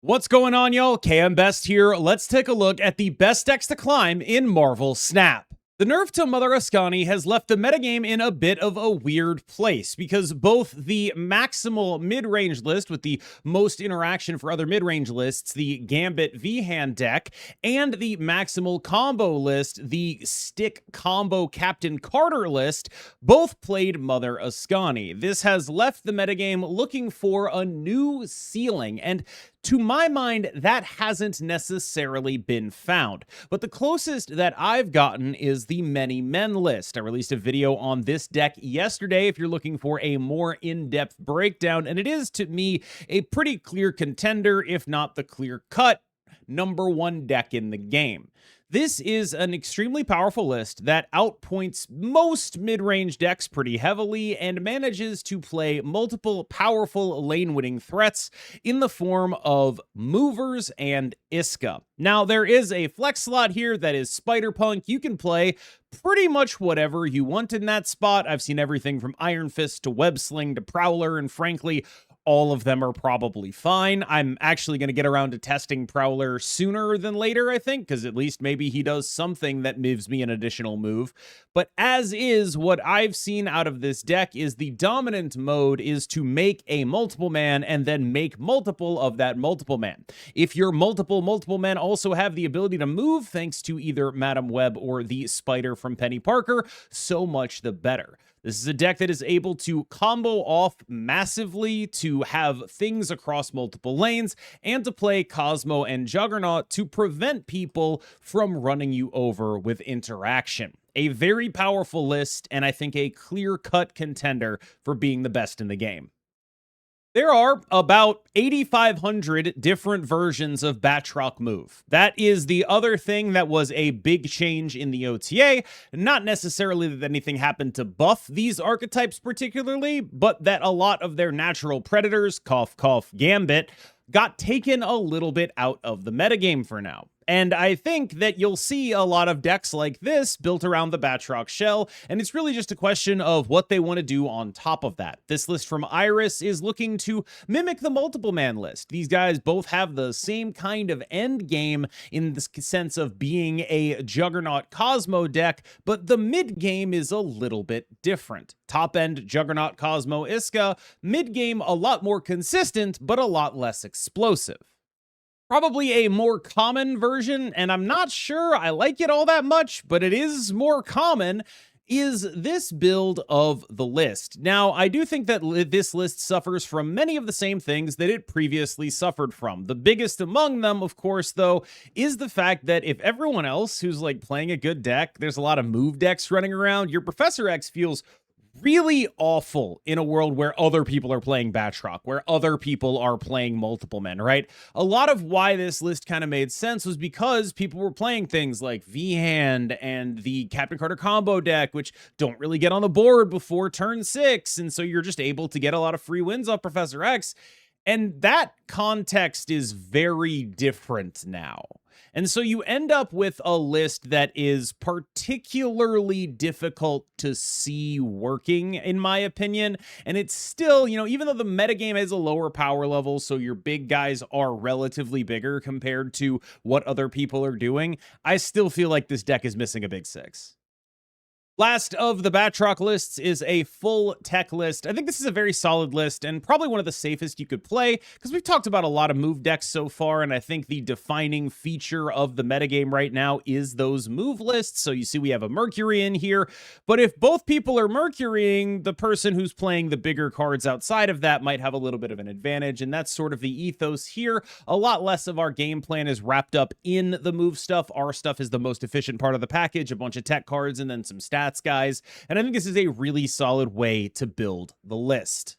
What's going on, y'all? KMBest here. Let's take a look at the best decks to climb in Marvel Snap. The nerf to Mother Askani has left the metagame in a bit of a weird place because both the maximal mid-range list with the most interaction for other mid-range lists, the Gambit V-Hand deck, and the maximal combo list, the Stick Combo Captain Carter list, both played Mother Askani. This has left the metagame looking for a new ceiling, and to my mind, that hasn't necessarily been found. But the closest that I've gotten is the Many Men list. I released a video on this deck yesterday if you're looking for a more in-depth breakdown, and it is, to me, a pretty clear contender, if not the clear-cut #1 deck in the game. This is an extremely powerful list that outpoints most mid-range decks pretty heavily and manages to play multiple powerful lane-winning threats in the form of movers and Isca. Now, there is a flex slot here that is Spider-Punk. You can play pretty much whatever you want in that spot. I've seen everything from Iron Fist to Web Sling to Prowler, and frankly, all of them are probably fine. I'm actually going to get around to testing Prowler sooner than later, I think, because at least maybe he does something that gives me an additional move. But as is, what I've seen out of this deck is the dominant mode is to make a multiple man and then make multiple of that multiple man. If your multiple man also have the ability to move, thanks to either Madam Web or the Spider from Peni Parker, so much the better. This is a deck that is able to combo off massively, to have things across multiple lanes, and to play Cosmo and Juggernaut to prevent people from running you over with interaction. A very powerful list, and I think a clear-cut contender for being the best in the game. There are about 8,500 different versions of Batroc move. That is the other thing that was a big change in the OTA. Not necessarily that anything happened to buff these archetypes particularly, but that a lot of their natural predators, cough, cough, Gambit, got taken a little bit out of the metagame for now. And I think that you'll see a lot of decks like this built around the Batroc shell, and it's really just a question of what they want to do on top of that. This list from Iris is looking to mimic the multiple man list. These guys both have the same kind of end game in the sense of being a Juggernaut Cosmo deck, but the mid game is a little bit different. Top end Juggernaut Cosmo Isca, mid game a lot more consistent, but a lot less explosive. Probably a more common version, and I'm not sure I like it all that much, but it is more common, is this build of the list. Now, I do think that this list suffers from many of the same things that it previously suffered from. The biggest among them, of course, though, is the fact that if everyone else who's like playing a good deck, there's a lot of move decks running around, your Professor X feels really awful in a world where other people are playing Batroc, where other people are playing multiple men, right? A lot of why this list kind of made sense was because people were playing things like V-Hand and the Captain Carter combo deck, which don't really get on the board before turn 6, and so you're just able to get a lot of free wins off Professor X, and that context is very different now. And so you end up with a list that is particularly difficult to see working, in my opinion. And it's still, even though the metagame has a lower power level, so your big guys are relatively bigger compared to what other people are doing, I still feel like this deck is missing a big 6. Last of the Batroc lists is a full tech list. I think this is a very solid list and probably one of the safest you could play because we've talked about a lot of move decks so far, and I think the defining feature of the metagame right now is those move lists. So you see we have a Mercury in here, but if both people are Mercurying, the person who's playing the bigger cards outside of that might have a little bit of an advantage, and that's sort of the ethos here. A lot less of our game plan is wrapped up in the move stuff. Our stuff is the most efficient part of the package, a bunch of tech cards and then some stats guys, and I think this is a really solid way to build the list.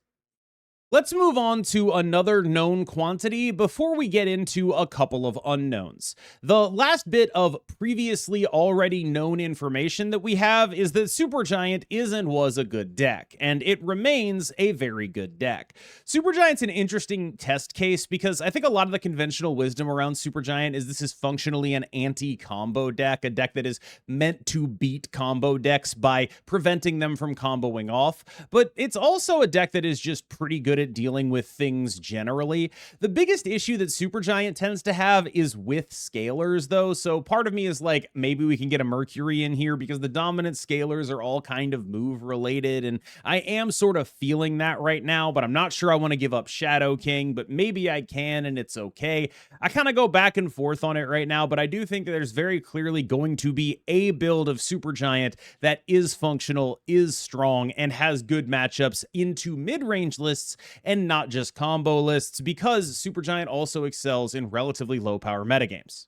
Let's move on to another known quantity before we get into a couple of unknowns. The last bit of previously already known information that we have is that Supergiant is and was a good deck, and it remains a very good deck. Supergiant's an interesting test case because I think a lot of the conventional wisdom around Supergiant is this is functionally an anti-combo deck, a deck that is meant to beat combo decks by preventing them from comboing off, but it's also a deck that is just pretty good at at dealing with things generally. The biggest issue that Supergiant tends to have is with scalers, though. So part of me is like, maybe we can get a Mercury in here because the dominant scalers are all kind of move related. And I am sort of feeling that right now, but I'm not sure I want to give up Shadow King, but maybe I can and it's okay. I kind of go back and forth on it right now, but I do think that there's very clearly going to be a build of Supergiant that is functional, is strong, and has good matchups into mid-range lists and not just combo lists, because Supergiant also excels in relatively low power metagames.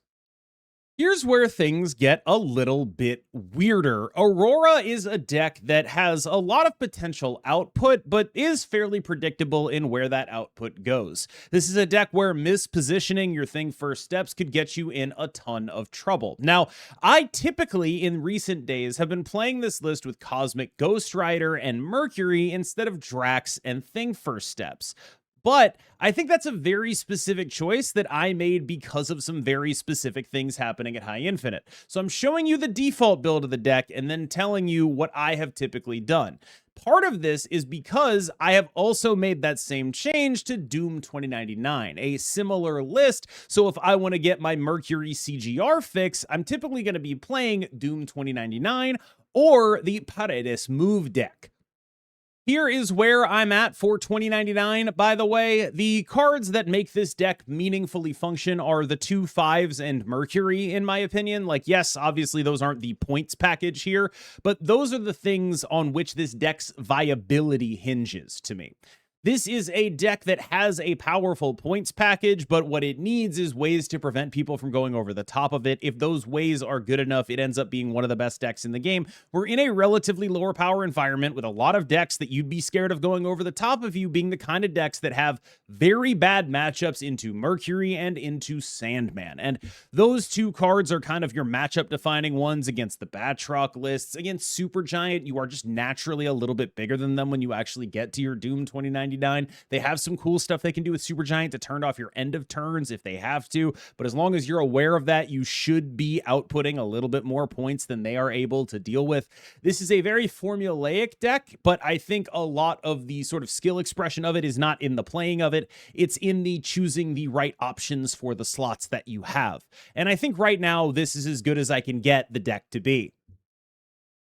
Here's where things get a little bit weirder. Aurora is a deck that has a lot of potential output, but is fairly predictable in where that output goes. This is a deck where mispositioning your thing first steps could get you in a ton of trouble. Now, I typically, in recent days, have been playing this list with Cosmic Ghost Rider and Mercury instead of Drax and thing first steps. But I think that's a very specific choice that I made because of some very specific things happening at High Infinite. So I'm showing you the default build of the deck and then telling you what I have typically done. Part of this is because I have also made that same change to Doom 2099, a similar list. So if I want to get my Mercury CGR fix, I'm typically going to be playing Doom 2099 or the Paredes move deck. Here is where I'm at for 2099, by the way. The cards that make this deck meaningfully function are the 2 5s and Mercury, in my opinion. Like, yes, obviously those aren't the points package here, but those are the things on which this deck's viability hinges to me. This is a deck that has a powerful points package, but what it needs is ways to prevent people from going over the top of it. If those ways are good enough, it ends up being one of the best decks in the game. We're in a relatively lower power environment with a lot of decks that you'd be scared of going over the top of you being the kind of decks that have very bad matchups into Mercury and into Sandman. And those two cards are kind of your matchup defining ones against the Batroc lists. Against Supergiant, you are just naturally a little bit bigger than them when you actually get to your Doom 2099. They have some cool stuff they can do with Supergiant to turn off your end of turns if they have to, but as long as you're aware of that, you should be outputting a little bit more points than they are able to deal with. This is a very formulaic deck, but I think a lot of the sort of skill expression of it is not in the playing of it. It's in the choosing the right options for the slots that you have. And I think right now, this is as good as I can get the deck to be.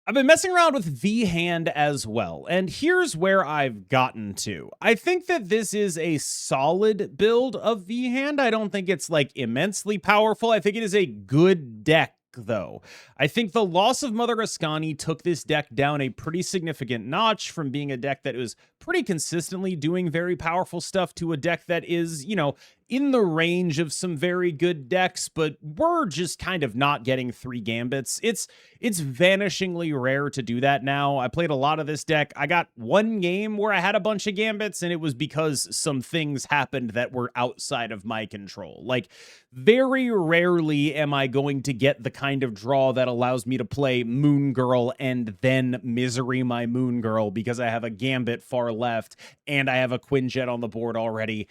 I've been messing around with V-Hand as well, and here's where I've gotten to. I think that this is a solid build of V-Hand. I don't think it's like immensely powerful. I think it is a good deck, though. I think the loss of Mother Askani took this deck down a pretty significant notch from being a deck that was pretty consistently doing very powerful stuff to a deck that is, you know, in the range of some very good decks, but we're just kind of not getting 3 gambits. It's vanishingly rare to do that now. I played a lot of this deck. I got one game where I had a bunch of gambits, and it was because some things happened that were outside of my control. Like, very rarely am I going to get the kind of draw that allows me to play Moon Girl and then Misery my Moon Girl because I have a gambit far left and I have a Quinjet on the board already.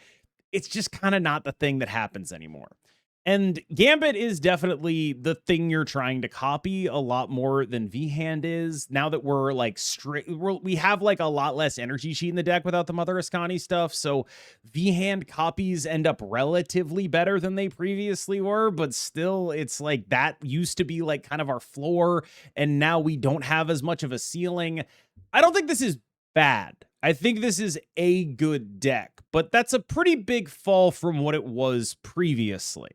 It's just kind of not the thing that happens anymore. And Gambit is definitely the thing you're trying to copy a lot more than V-Hand is. Now that we're like we have like a lot less energy sheet in the deck without the Mother Askani stuff. So V-Hand copies end up relatively better than they previously were, but still it's like that used to be like kind of our floor. And now we don't have as much of a ceiling. I don't think this is bad. I think this is a good deck, but that's a pretty big fall from what it was previously.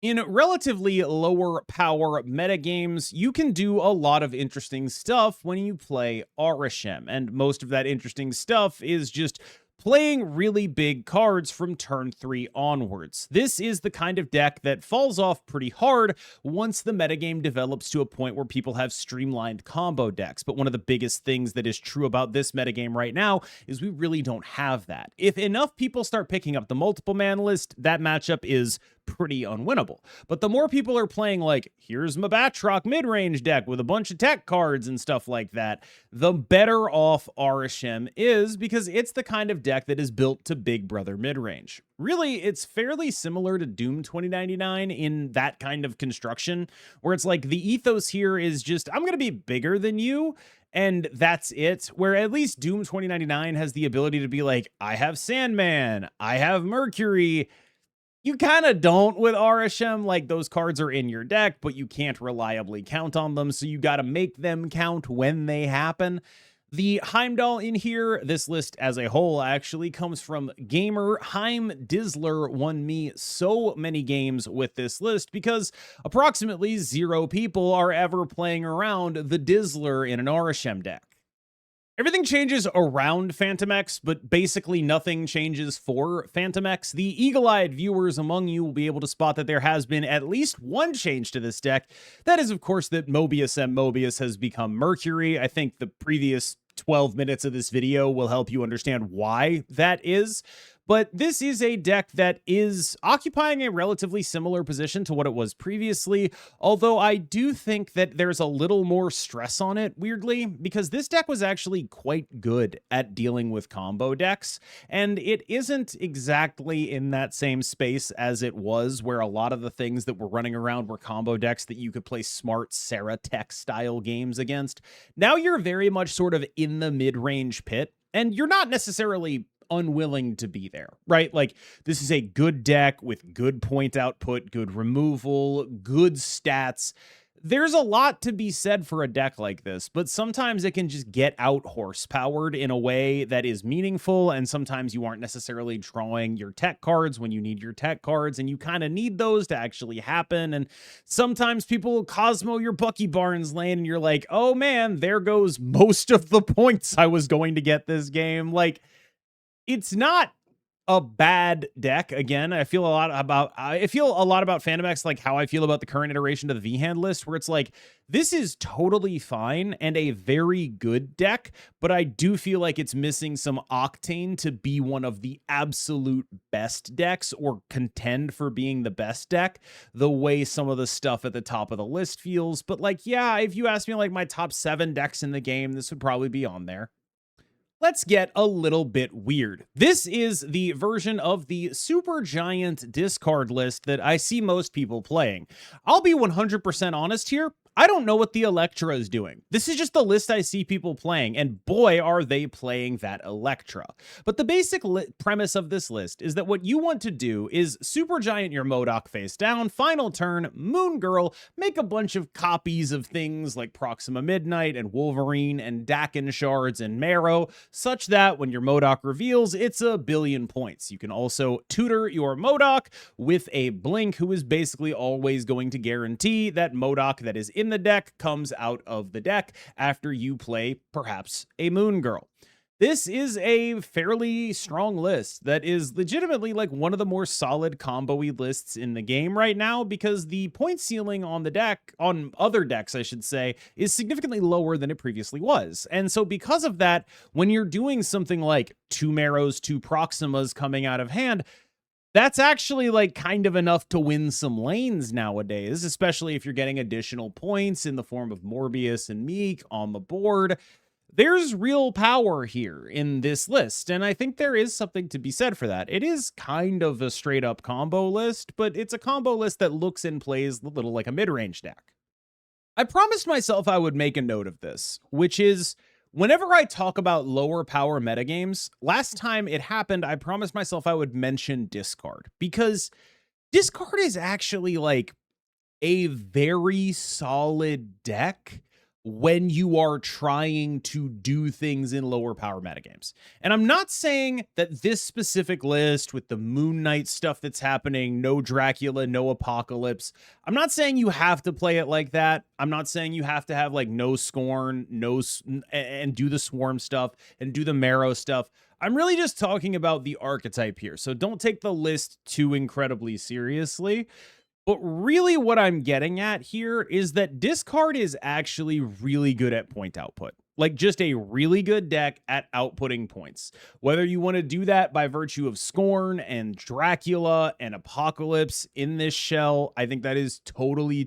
In relatively lower power metagames, you can do a lot of interesting stuff when you play Arishem, and most of that interesting stuff is just playing really big cards from turn 3 onwards. This is the kind of deck that falls off pretty hard once the metagame develops to a point where people have streamlined combo decks. But one of the biggest things that is true about this metagame right now is we really don't have that. If enough people start picking up the multiple man list, that matchup is pretty unwinnable. But the more people are playing like, here's my Batroc mid-range deck with a bunch of tech cards and stuff like that, the better off Arishem is, because it's the kind of deck that is built to Big Brother mid-range. Really, it's fairly similar to Doom 2099 in that kind of construction, where it's like the ethos here is just, I'm going to be bigger than you, and that's it. Where at least Doom 2099 has the ability to be like, I have Sandman, I have Mercury. You kind of don't with RSM. Like, those cards are in your deck, but you can't reliably count on them, so you got to make them count when they happen. The Heimdall in here, this list as a whole, actually comes from gamer Heim Dizzler. Won me so many games with this list because approximately 0 people are ever playing around the Dizzler in an RSM deck. Everything changes around Phantom X, but basically nothing changes for Phantom X. The eagle-eyed viewers among you will be able to spot that there has been at least one change to this deck. That is, of course, that Mobius M. Mobius has become Mercury. I think the previous 12 minutes of this video will help you understand why that is. But this is a deck that is occupying a relatively similar position to what it was previously, although I do think that there's a little more stress on it, weirdly, because this deck was actually quite good at dealing with combo decks, and it isn't exactly in that same space as it was, where a lot of the things that were running around were combo decks that you could play smart Sarah Tech style games against. Now you're very much sort of in the mid-range pit, and you're not necessarily unwilling to be there, right? Like, this is a good deck with good point output, good removal, good stats. There's a lot to be said for a deck like this, but sometimes it can just get out horsepowered in a way that is meaningful, and sometimes you aren't necessarily drawing your tech cards when you need your tech cards, and you kind of need those to actually happen. And sometimes people will Cosmo your Bucky Barnes lane, and you're like, oh man, there goes most of the points I was going to get this game. Like, it's not a bad deck. Again, I feel a lot about Phantom X like how I feel about the current iteration of the V-Hand list, where it's like, this is totally fine and a very good deck, but I do feel like it's missing some octane to be one of the absolute best decks or contend for being the best deck, the way some of the stuff at the top of the list feels. But like, yeah, if you ask me like my top 7 decks in the game, this would probably be on there. Let's get a little bit weird. This is the version of the super giant discard list that I see most people playing. I'll be 100% honest here. I don't know what the Electra is doing. This is just the list I see people playing, and boy, are they playing that Electra. But the basic premise of this list is that what you want to do is supergiant your MODOK face down, final turn, Moon Girl, make a bunch of copies of things like Proxima Midnight and Wolverine and Dakin Shards and Marrow, such that when your MODOK reveals, it's 1 billion points. You can also tutor your MODOK with a Blink, who is basically always going to guarantee that MODOK that is in the deck comes out of the deck after you play perhaps a Moon Girl. This is a fairly strong list that is legitimately like one of the more solid combo-y lists in the game right now, because the point ceiling on the deck, on other decks I should say, is significantly lower than it previously was. And so because of that, when you're doing something like 2 Marrows, 2 Proximas coming out of hand, that's actually like kind of enough to win some lanes nowadays, especially if you're getting additional points in the form of Morbius and Meek on the board. There's real power here in this list, and I think there is something to be said for that. It is kind of a straight up combo list, but it's a combo list that looks and plays a little like a mid-range deck. I promised myself I would make a note of this, which is, whenever I talk about lower power metagames, last time it happened, I promised myself I would mention Discard, because Discard is actually like a very solid deck when you are trying to do things in lower power metagames. And I'm not saying that this specific list with the Moon Knight stuff that's happening, no Dracula, no Apocalypse, I'm not saying you have to play it like that. I'm not saying you have to have like no Scorn, and do the Swarm stuff and do the Marrow stuff. I'm really just talking about the archetype here. So don't take the list too incredibly seriously. But really what I'm getting at here is that Discard is actually really good at point output. Like, just a really good deck at outputting points. Whether you want to do that by virtue of Scorn and Dracula and Apocalypse in this shell, I think that is totally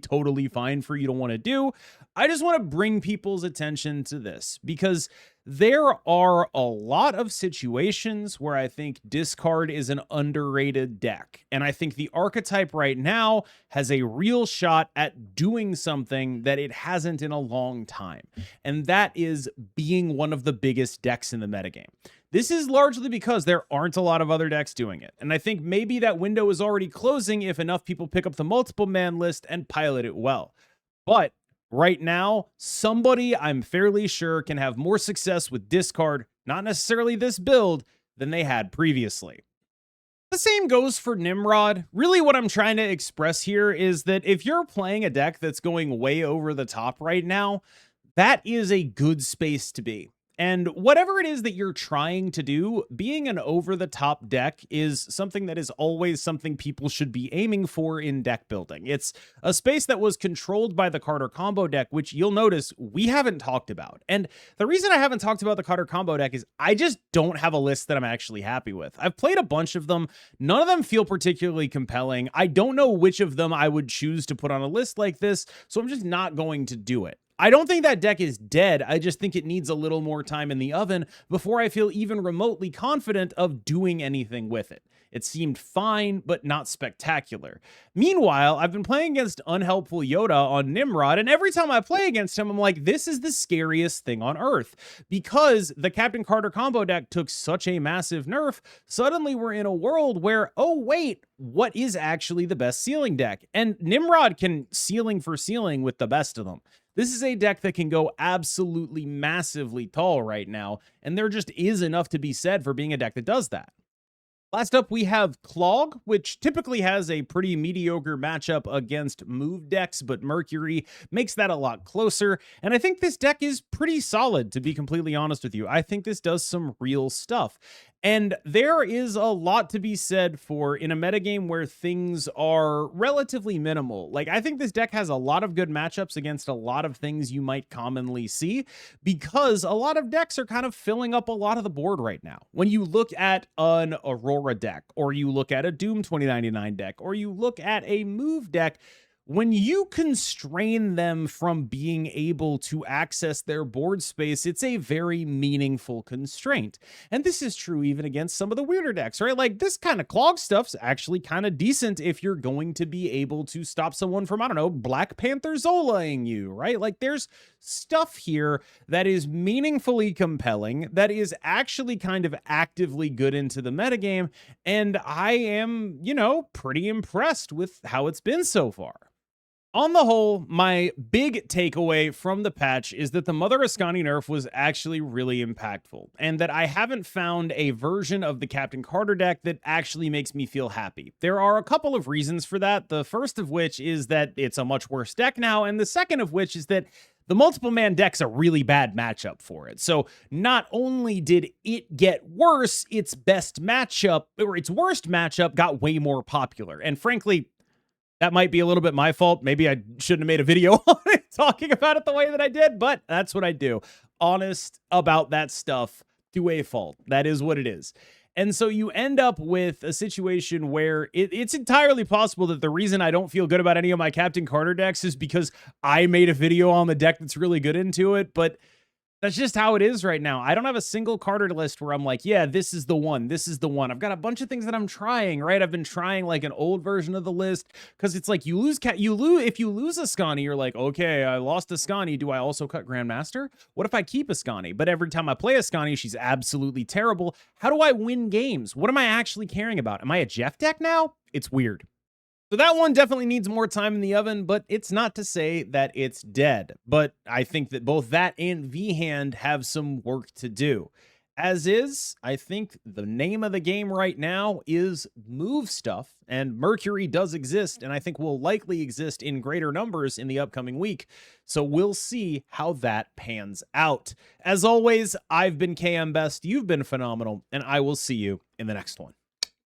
fine for you to want to do. I just want to bring people's attention to this because there are a lot of situations where I think discard is an underrated deck. And I think the archetype right now has a real shot at doing something that it hasn't in a long time. And that is being one of the biggest decks in the metagame. This is largely because there aren't a lot of other decks doing it. And I think maybe that window is already closing if enough people pick up the multiple man list and pilot it well. But right now, somebody I'm fairly sure can have more success with discard, not necessarily this build, than they had previously. The same goes for Nimrod. Really what I'm trying to express here is that if you're playing a deck that's going way over the top right now, that is a good space to be. And whatever it is that you're trying to do, being an over-the-top deck is something that is always something people should be aiming for in deck building. It's a space that was controlled by the Carter combo deck, which you'll notice we haven't talked about. And the reason I haven't talked about the Carter combo deck is I just don't have a list that I'm actually happy with. I've played a bunch of them. None of them feel particularly compelling. I don't know which of them I would choose to put on a list like this, so I'm just not going to do it. I don't think that deck is dead. I just think it needs a little more time in the oven before I feel even remotely confident of doing anything with it. It seemed fine, but not spectacular. Meanwhile, I've been playing against Unhelpful Yoda on Nimrod, and every time I play against him, I'm like, this is the scariest thing on earth. Because the Captain Carter combo deck took such a massive nerf, suddenly we're in a world where, oh wait, what is actually the best ceiling deck? And Nimrod can ceiling for ceiling with the best of them. This is a deck that can go absolutely massively tall right now, and there just is enough to be said for being a deck that does that. Last up, we have Clog, which typically has a pretty mediocre matchup against move decks, but Mercury makes that a lot closer. And I think this deck is pretty solid, to be completely honest with you. I think this does some real stuff. And there is a lot to be said for in a metagame where things are relatively minimal. Like, I think this deck has a lot of good matchups against a lot of things you might commonly see because a lot of decks are kind of filling up a lot of the board right now. When you look at an Aurora deck, or you look at a Doom 2099 deck, or you look at a move deck, when you constrain them from being able to access their board space, it's a very meaningful constraint. And this is true even against some of the weirder decks, right? Like, this kind of Clog stuff's actually kind of decent if you're going to be able to stop someone from, I don't know, Black Panther Zolaing you, right? Like, there's stuff here that is meaningfully compelling, that is actually kind of actively good into the metagame, and I am, you know, pretty impressed with how it's been so far. On the whole, my big takeaway from the patch is that the Mother Askani nerf was actually really impactful, and that I haven't found a version of the Captain Carter deck that actually makes me feel happy. There are a couple of reasons for that, the first of which is that it's a much worse deck now, and the second of which is that the multiple man deck's a really bad matchup for it. So not only did it get worse, its best matchup, or its worst matchup, got way more popular. And frankly, that might be a little bit my fault. Maybe I shouldn't have made a video on it talking about it the way that I did, but that's what I do. Honest about that stuff to a fault. That is what it is. And so you end up with a situation where it's entirely possible that the reason I don't feel good about any of my Captain Carter decks is because I made a video on the deck that's really good into it, but that's just how it is right now. I don't have a single Carter list where I'm like, yeah, this is the one. This is the one. I've got a bunch of things that I'm trying, right? I've been trying like an old version of the list because it's like if you lose Askani, you're like, okay, I lost Askani. Do I also cut Grandmaster? What if I keep Askani? But every time I play Askani, she's absolutely terrible. How do I win games? What am I actually caring about? Am I a Jeff deck now? It's weird. So that one definitely needs more time in the oven, but it's not to say that it's dead. But I think that both that and V-Hand have some work to do. As is, I think the name of the game right now is move stuff, and Mercury does exist, and I think will likely exist in greater numbers in the upcoming week. So we'll see how that pans out. As always, I've been KMBest, you've been phenomenal, and I will see you in the next one.